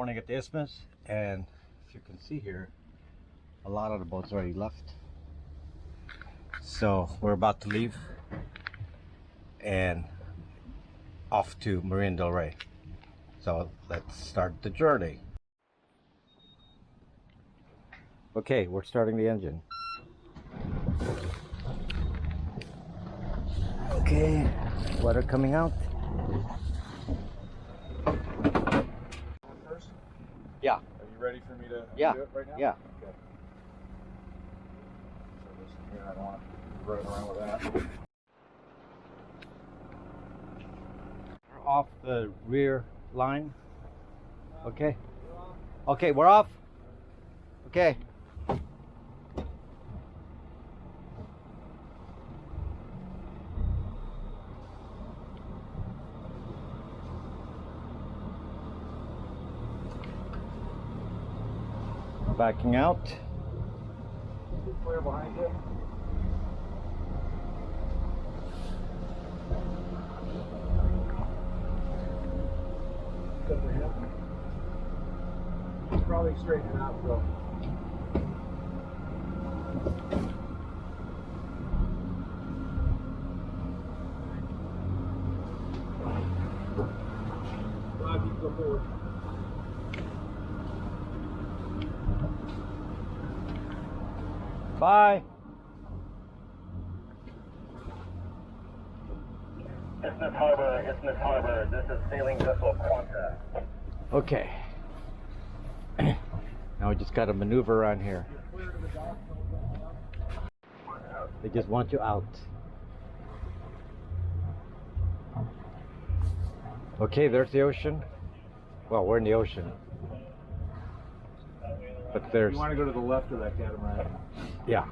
morning at the Isthmus, and if you can see here, a lot of the boats already left. So we're about to leave and off to Marina Del Rey. So let's start the journey. Okay, we're starting the engine. Okay, water coming out. First? Yeah. Are you ready for me to do it right now? Yeah. Okay. So this here, I don't want to run around with that. We're off the rear line. Okay. Okay, we're off. Okay. Backing out. Clear behind you. Good for him. Probably straighten it out, though. Rob, you can go forward. Bye. Isthmus Harbor, this is sailing vessel Quanta. Okay. Now we just got to maneuver around here. They just want you out. Okay, there's the ocean. Well, we're in the ocean. But there's... You want to go to the left of that catamaran. Yeah.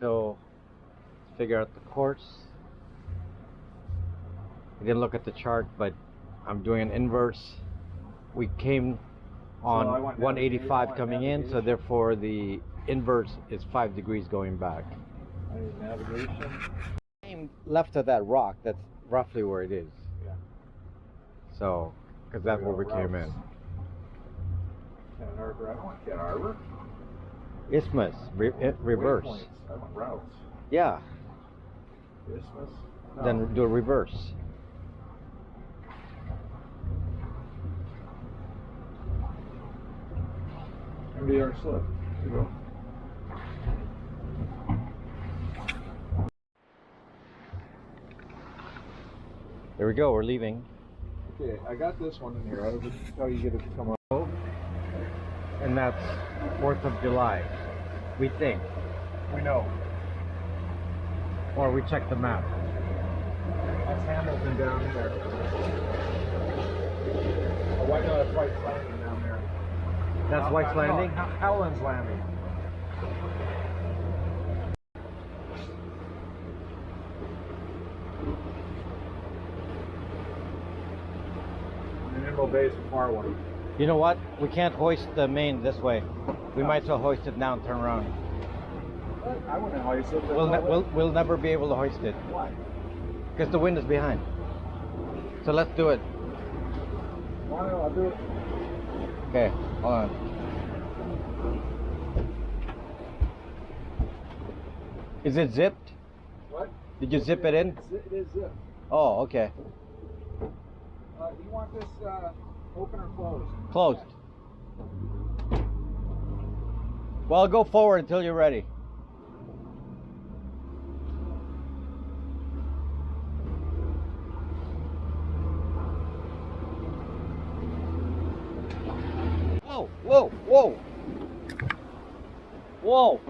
So, figure out the course. I didn't look at the chart, but I'm doing an inverse. We came on 185 coming in, so therefore the inverse is 5 degrees going back. Navigation. Came left of that rock, that's roughly where it is. Yeah. So, because that's where we came in. Cannon Harbor. I don't want Cannon Harbor. Isthmus, reverse. Waypoints. I want routes. Yeah, Isthmus. No. then do a reverse. MDR slip. Here you go. There we go, we're leaving. Okay, I got this one in here. I was how you get it to come up. And that's 4th of July, we think. We know. Or we check the map. That's Hamilton down there. Oh, why no, that's White's Landing down there. That's White's Landing? No, Helen's Landing. And Emerald Bay is the far one. You know what? We can't hoist the main this way. We might as well hoist it now and turn around. I wouldn't hoist it. We'll never be able to hoist it. Why? Because the wind is behind. So let's do it. Why not? I'll do it. Okay, hold on. Is it zipped? What? Did you zip it in? It is zipped. Oh, okay. Do you want this open or closed? Closed. Well, go forward until you're ready. Whoa, whoa, whoa. Whoa.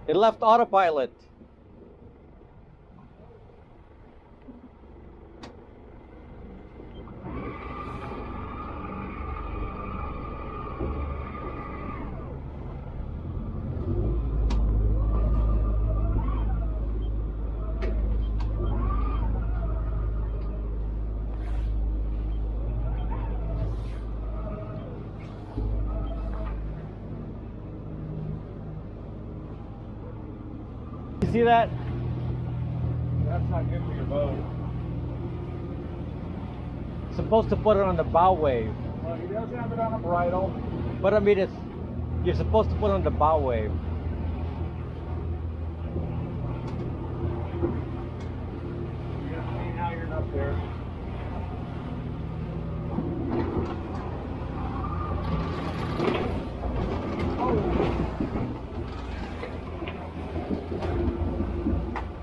It left autopilot. see that? That's not good for your boat. Supposed to put it on the bow wave. Well, he does have it on a bridle. But I mean, you're supposed to put it on the bow wave. You got main halyard up there.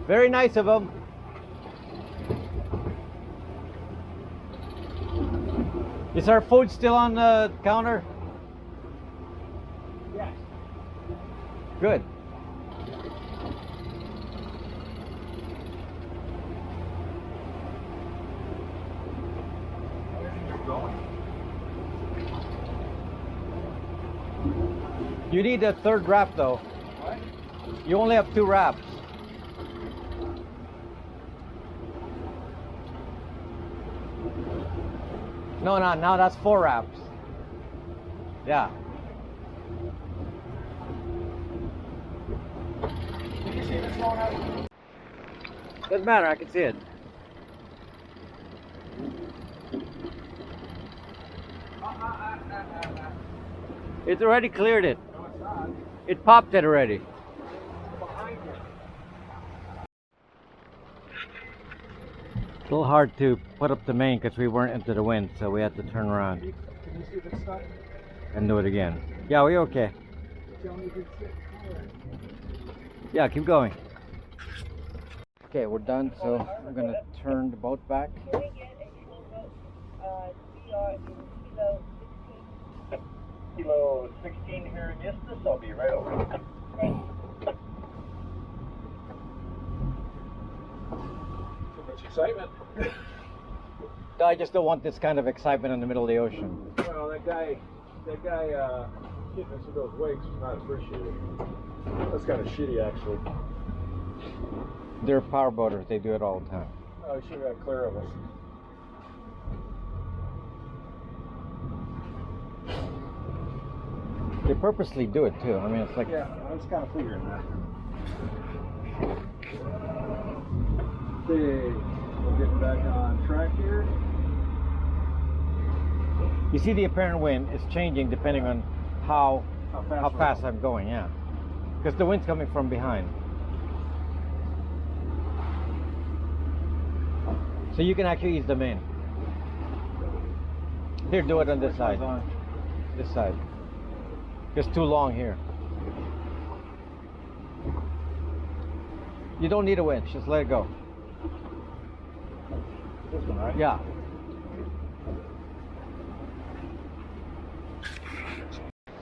Very nice of them. Is our food still on the counter? Yes. Good. Where are you going? You need a third wrap though. What? You only have 2 wraps. No, now that's 4 wraps. Yeah. Can you see this going out? Doesn't matter, I can see it. It's already cleared it. No, it's not. It popped it already. Behind you. It's a little hard to put up the main because we weren't into the wind, so we had to turn around Can you see this stuff? and do it again. Yeah, we okay. Tell me if it's it. Yeah, keep going. Okay, we're done, so I'm gonna turn the boat back. Kilo 16 here in Isthmus. I'll be right over. Too much excitement. I just don't want this kind of excitement in the middle of the ocean. Well, that guy hitting us with those wakes was not appreciated. That's kind of shitty, actually. They're powerboaters, they do it all the time. Oh, he should have got clear of us. They purposely do it too. I mean, it's like, Yeah, I was kind of figuring that. Okay, we're getting back on track here. you see the apparent wind is changing depending on how How fast I'm going, yeah. Because the wind's coming from behind. So you can actually ease them in. Here, do it on this side. This side. It's too long here. You don't need a winch, just let it go. This one, right? Yeah.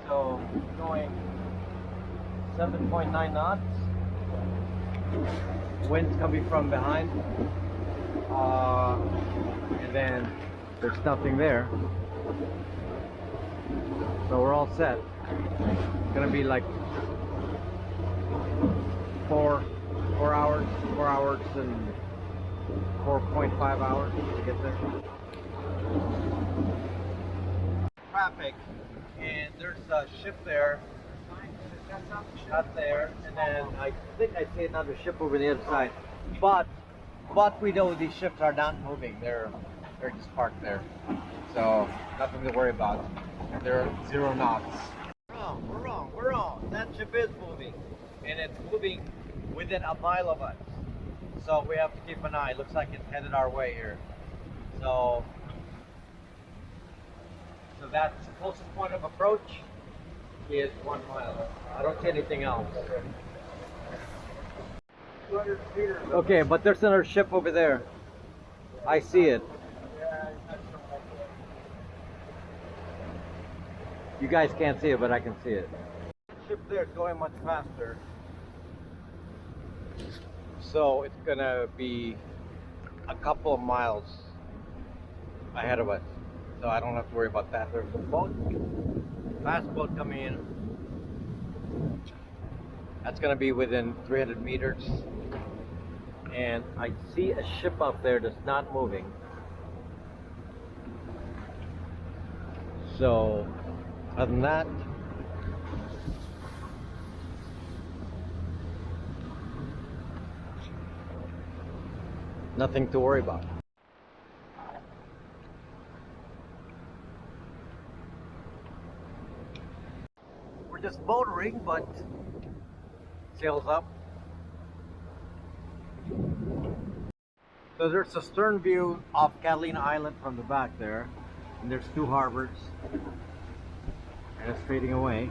So, going 7.9 knots. Wind's coming from behind. And then there's nothing there. So we're all set. It's gonna be like 4 hours and 4.5 hours to get there. Traffic, and there's a ship there, not there, and then I think I see another ship over the other side. But we know these ships are not moving. They're just parked there, so nothing to worry about. They're 0 knots. We're wrong. That ship is moving, and it's moving within a mile of us. So we have to keep an eye. Looks like it's headed our way here. So that's the closest point of approach is 1 mile. I don't see anything else. 200 meters. Okay, but there's another ship over there. I see it. You guys can't see it, but I can see it. The ship there is going much faster. So it's gonna be a couple of miles ahead of us. So I don't have to worry about that. There's a boat, fast boat coming in. That's gonna be within 300 meters. And I see a ship out there that's not moving. So other than that, Nothing to worry about. We're just motoring, but sails up. So there's a stern view of Catalina Island from the back there, and there's two harbors, and it's fading away.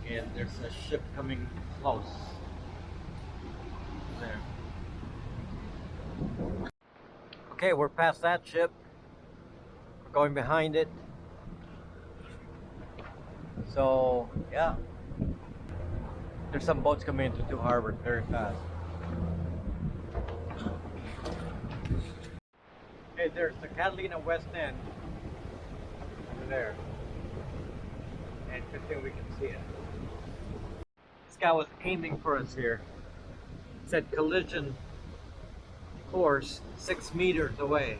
And there's a ship coming close there. Okay, we're past that ship. We're going behind it. So yeah, there's some boats coming into two harbors very fast. Okay, there's the Catalina West End over there, and good thing we can see it. This guy was aiming for us here. It said collision course 6 meters away,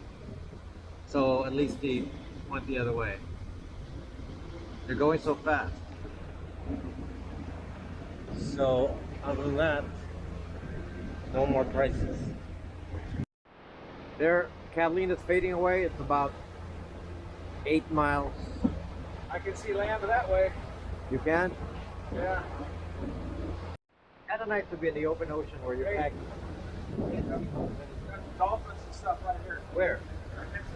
so at least he went the other way. They're going so fast. So other than that, no more crisis. There, Catalina's fading away. It's about 8 miles. I can see land that way. You can? Yeah. Kind of nice to be in the open ocean where you're packing. Dolphins and stuff right here. Where? Right next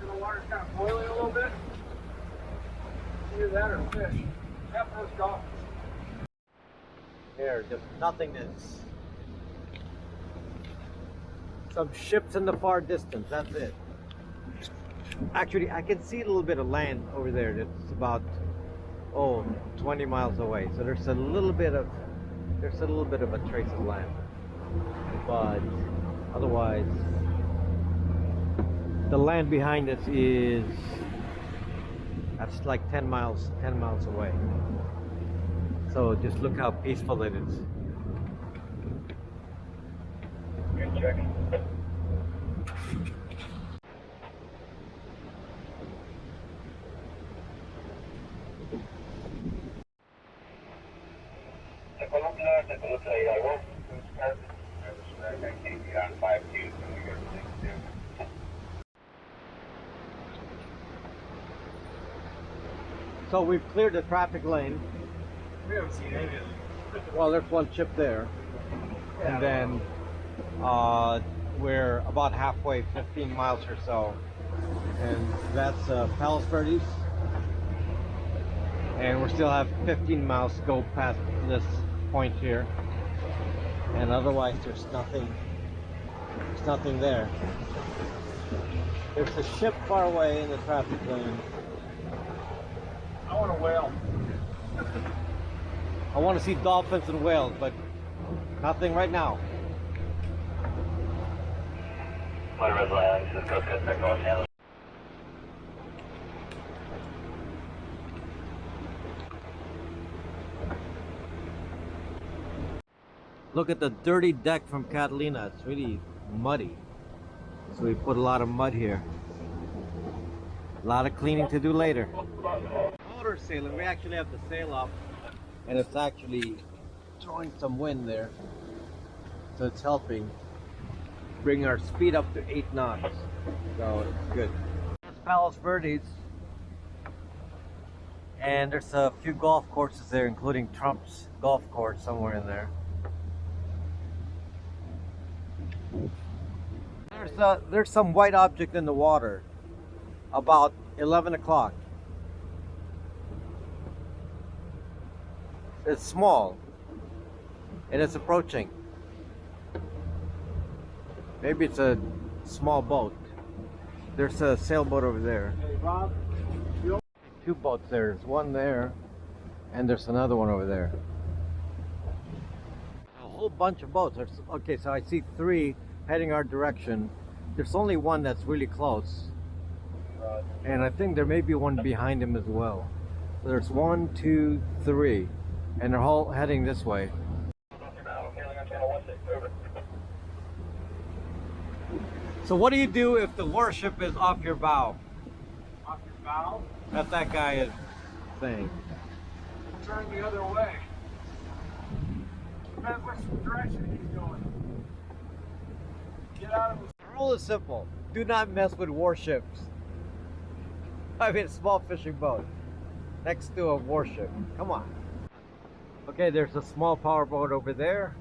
to the water's kind of boiling a little bit. Either that or fish. Yep, those dolphins. There, just nothingness. Some ships in the far distance, that's it. Actually, I can see a little bit of land over there. That's about 20 miles away. So there's a little bit of a trace of land. But otherwise, the land behind us is that's like 10 miles away. So just look how peaceful it is. Good check. Sa columna Hidalgo. I think you're on 5-2, so we got 6-2. So we've cleared the traffic lane. We haven't seen any of it. Well, there's one ship there, and then we're about halfway, 15 miles or so, and that's Palos Verdes, and we still have 15 miles to go past this point here, and otherwise there's nothing there. There's a ship far away in the traffic lane. I want a whale. I want to see dolphins and whales, but nothing right now. Marina Del Rey, this is Coast Guard Technology Analyst. Look at the dirty deck from Catalina. It's really muddy. So we put a lot of mud here. A lot of cleaning to do later. Motor sailing. We actually have the sail up, and it's actually throwing some wind there. So it's helping bring our speed up to 8 knots. So it's good. That's Palos Verdes. And there's a few golf courses there, including Trump's golf course somewhere in there. There's some white object in the water about 11 o'clock. It's small and it's approaching. Maybe it's a small boat. There's a sailboat over there. Hey, Rob. Two boats there. There's one there and there's another one over there. A whole bunch of boats. Okay, so I see 3 heading our direction. There's only one that's really close, and I think there may be one behind him as well. So there's 1, 2, 3, and they're all heading this way. So what do you do if the warship is off your bow? Off your bow? That guy is saying. Turn the other way. Depends which direction he's going. get out of this. The rule is simple. Do not mess with warships. I mean, a small fishing boat next to a warship. Come on. Okay, there's a small powerboat over there,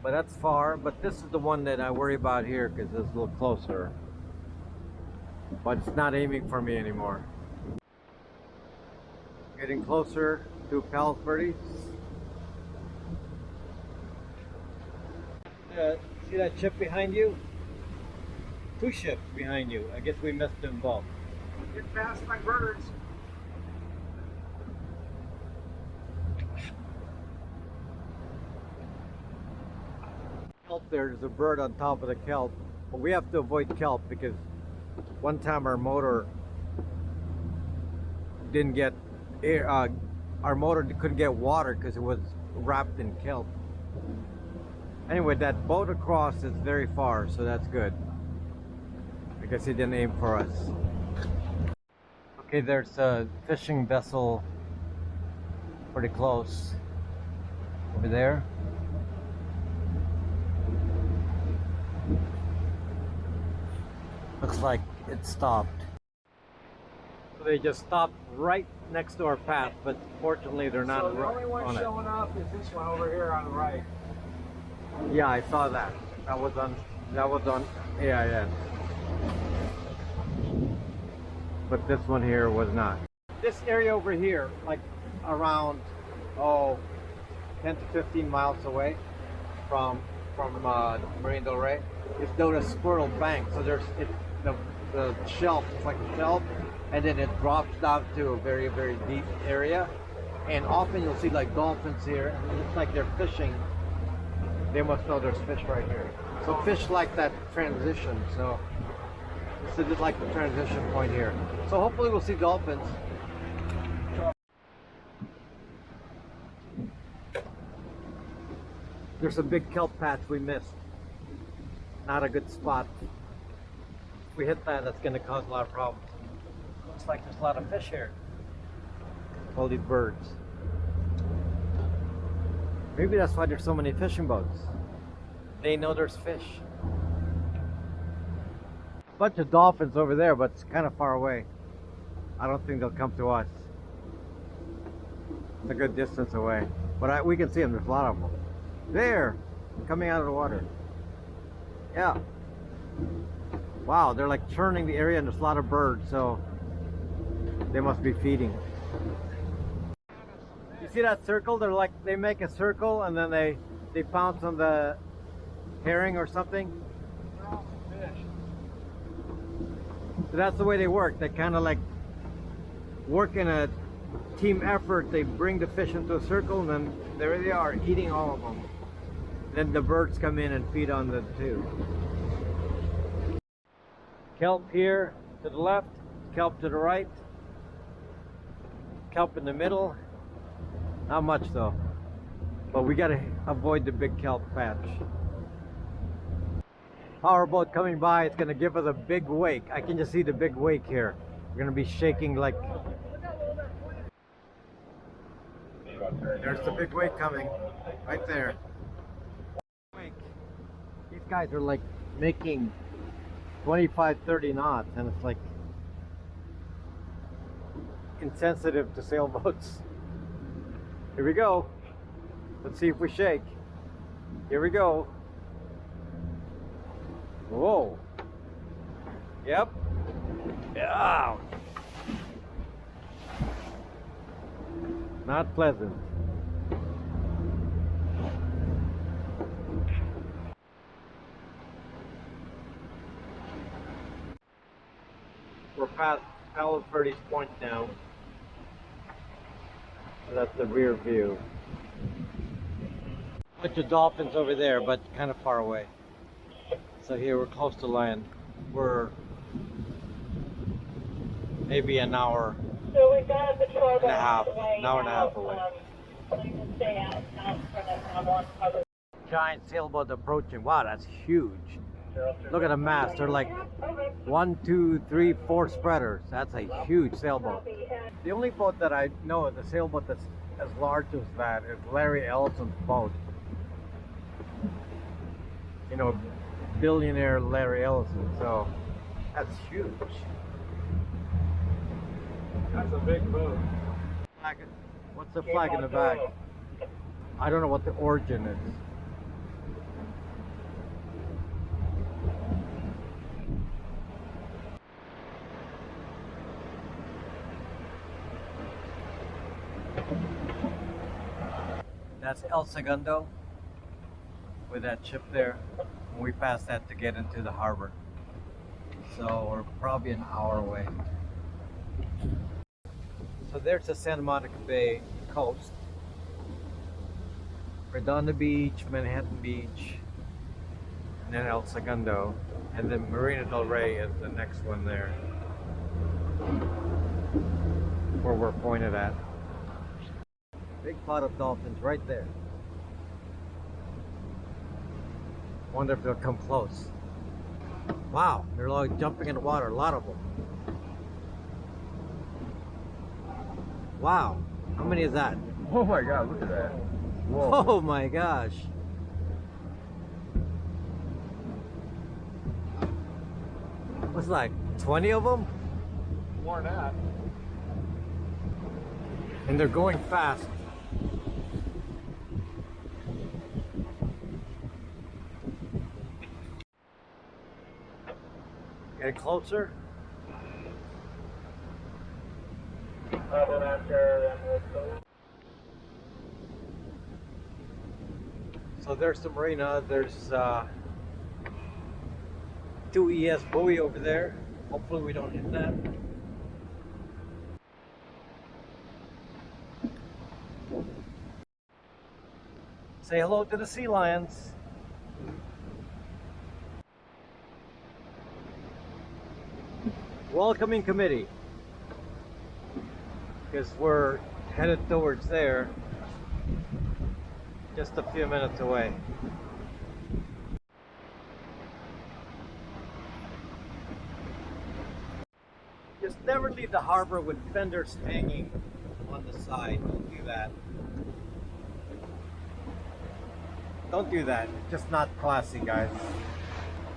but that's far. But this is the one that I worry about here because it's a little closer. But it's not aiming for me anymore. Getting closer to Palos Verdes. See that ship behind you? 2 ships behind you. I guess we missed them both. Get past my birds. Kelp, there's a bird on top of the kelp, but we have to avoid kelp because one time our motor didn't get air. Our motor couldn't get water because it was wrapped in kelp. Anyway, that boat across is very far, so that's good. I guess he didn't aim for us. Okay, there's a fishing vessel pretty close over there. Looks like it stopped. So they just stopped right next to our path, but fortunately they're not So the only one on it. showing up is this one over here on the right. Yeah, I saw that. That was on AIS. But this one here was not. This area over here, like around 10 to 15 miles away from Marina Del Rey, is known as Squirrel Bank. So there's the shelf, it's like a shelf, and then it drops down to a very, very deep area. And often you'll see like dolphins here, and it looks like they're fishing. They must know there's fish right here. So fish like that transition. So this is like the transition point here. So hopefully we'll see dolphins. There's a big kelp patch we missed. Not a good spot. If we hit that, that's going to cause a lot of problems. Looks like there's a lot of fish here. All these birds. Maybe that's why there's so many fishing boats. They know there's fish. Bunch of dolphins over there, but it's kind of far away. I don't think they'll come to us. It's a good distance away. But we can see them, there's a lot of them. There! Coming out of the water. Yeah. Wow, they're like churning the area and there's a lot of birds, so they must be feeding. You see that circle? They make a circle and then they pounce on the herring or something. So that's the way they work. They kind of like work in a team effort. They bring the fish into a circle and then there they are eating all of them. Then the birds come in and feed on them too. Kelp here to the left, kelp to the right, kelp in the middle. Not much though, but we gotta avoid the big kelp patch. Powerboat coming by, it's gonna give us a big wake. I can just see the big wake here. We're gonna be shaking like... There's the big wake coming, right there. Wake. These guys are like making 25, 30 knots, and it's like insensitive to sailboats. Here we go. Let's see if we shake. Here we go. Whoa. Yep. Yeah. Not pleasant. We're past Palos Verdes Point now. That's the rear view. Bunch of dolphins over there, but kind of far away. So here we're close to land. We're maybe an hour So we've got a patrol and a half, away an hour and a half now, away. Please stay out front of one cover. Giant sailboat approaching. Wow, that's huge. Look at the mast. They're like 1, 2, 3, 4 spreaders. That's a huge sailboat. The only boat that I know, the sailboat that's as large as that, is Larry Ellison's boat. You know, billionaire Larry Ellison. So that's huge. That's a big boat. What's the flag in the back? I don't know what the origin is. That's El Segundo with that ship there. And we passed that to get into the harbor. So we're probably an hour away. So there's the Santa Monica Bay coast. Redondo Beach, Manhattan Beach, and then El Segundo, and then Marina Del Rey is the next one there, where we're pointed at. Big pot of dolphins right there. Wonder if they'll come close. Wow, they're like jumping in the water, a lot of them. Wow, how many is that? Oh my God, look at that. Whoa. Oh my gosh. What's like 20 of them? More than that. And they're going fast. Get closer. So there's the marina. There's 2 ES buoy over there. Hopefully we don't hit that. Say hello to the sea lions. Welcoming committee. Because we're headed towards there. Just a few minutes away. Just never leave the harbor with fenders hanging on the side. Don't do that. Don't do that. It's just not classy, guys.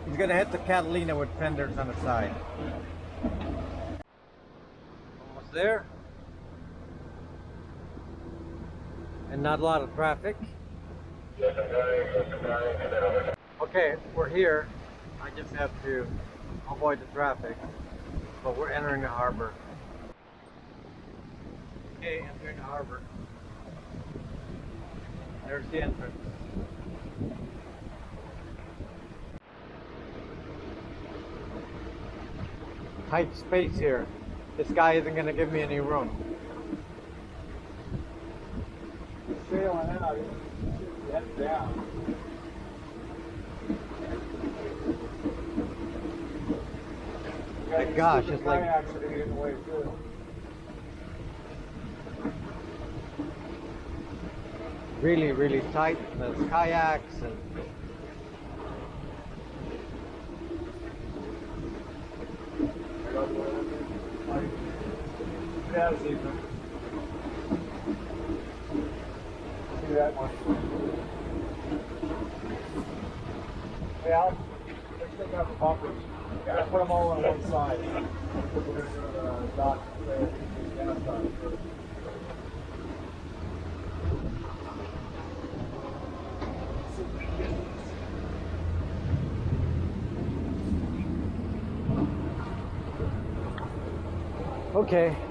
He's gonna hit the Catalina with fenders on the side. Almost there. And not a lot of traffic. Okay, we're here. I just have to avoid the traffic, but we're entering the harbor. Okay, entering the harbor. There's the entrance. Tight space here. This guy isn't going to give me any room. Sailing out, head down. My gosh, it's like kayaks are getting in the way too. really, really tight. There's kayaks and Yeah, it's even. See that one? Hey, Al, let's take out the bumpers. Gotta put them all on one side. We're gonna go to the dock there. okay.